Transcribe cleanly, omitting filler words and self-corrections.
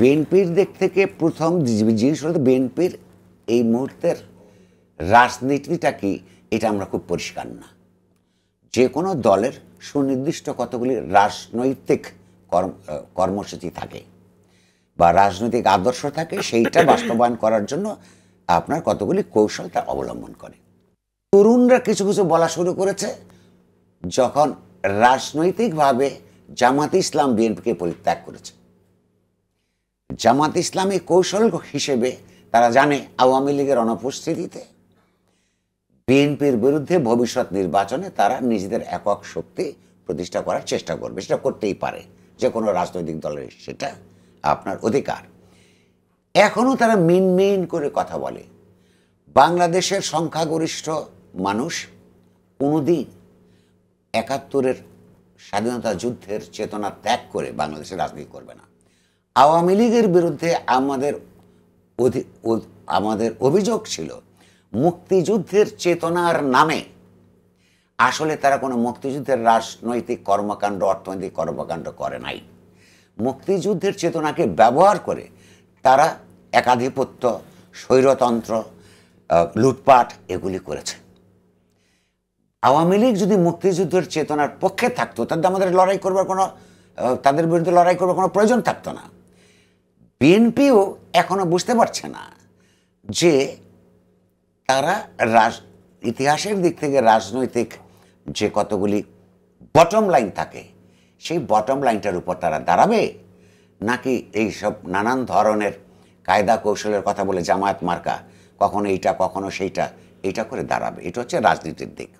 বিএনপির দিক থেকে প্রথম জিনিস হলো বিএনপির এই মুহূর্তের রাজনীতিটা কি, এটা আমরা খুব পরিষ্কার না। যে কোনো দলের সুনির্দিষ্ট কতগুলি রাজনৈতিক কর্মসূচি থাকে বা রাজনৈতিক আদর্শ থাকে, সেইটা বাস্তবায়ন করার জন্য আপনার কতগুলি কৌশল তা অবলম্বন করে। তরুণরা কিছু কিছু বলা শুরু করেছে যখন রাজনৈতিকভাবে জামাত ইসলাম বিএনপিকে পরিত্যাগ করেছে। জামাত ইসলামী কৌশল হিসেবে তারা জানে আওয়ামী লীগের অনুপস্থিতিতে বিএনপির বিরুদ্ধে ভবিষ্যৎ নির্বাচনে তারা নিজেদের একক শক্তি প্রতিষ্ঠা করার চেষ্টা করবে। সেটা করতেই পারে যে কোনো রাজনৈতিক দলের, সেটা আপনার অধিকার। এখনও তারা মিন করে কথা বলে। বাংলাদেশের সংখ্যাগরিষ্ঠ মানুষ কোনোদিন ৭১-এর স্বাধীনতা যুদ্ধের চেতনা ত্যাগ করে বাংলাদেশের রাজনীতি করবে না। আওয়ামী লীগের বিরুদ্ধে আমাদের অভিযোগ ছিল মুক্তিযুদ্ধের চেতনার নামে আসলে তারা কোনো মুক্তিযুদ্ধের রাজনৈতিক কর্মকাণ্ড, অর্থনৈতিক কর্মকাণ্ড করে নাই। মুক্তিযুদ্ধের চেতনাকে ব্যবহার করে তারা একাধিপত্য, স্বৈরতন্ত্র, লুটপাট এগুলি করেছে। আওয়ামী লীগ যদি মুক্তিযুদ্ধের চেতনার পক্ষে থাকতো তাদের বিরুদ্ধে লড়াই করবার কোনো প্রয়োজন থাকতো না। বিএনপিও এখনো বুঝতে পারছে না যে তারা ইতিহাসের দিক থেকে রাজনৈতিক যে কতগুলি বটম লাইন থাকে, সেই বটম লাইনটার উপর তারা দাঁড়াবে, নাকি এইসব নানান ধরনের কায়দা কৌশলের কথা বলে জামায়াত মার্কা, কখনো এইটা কখনো সেইটা, এইটা করে দাঁড়াবে। এটা হচ্ছে রাজনীতির দিক।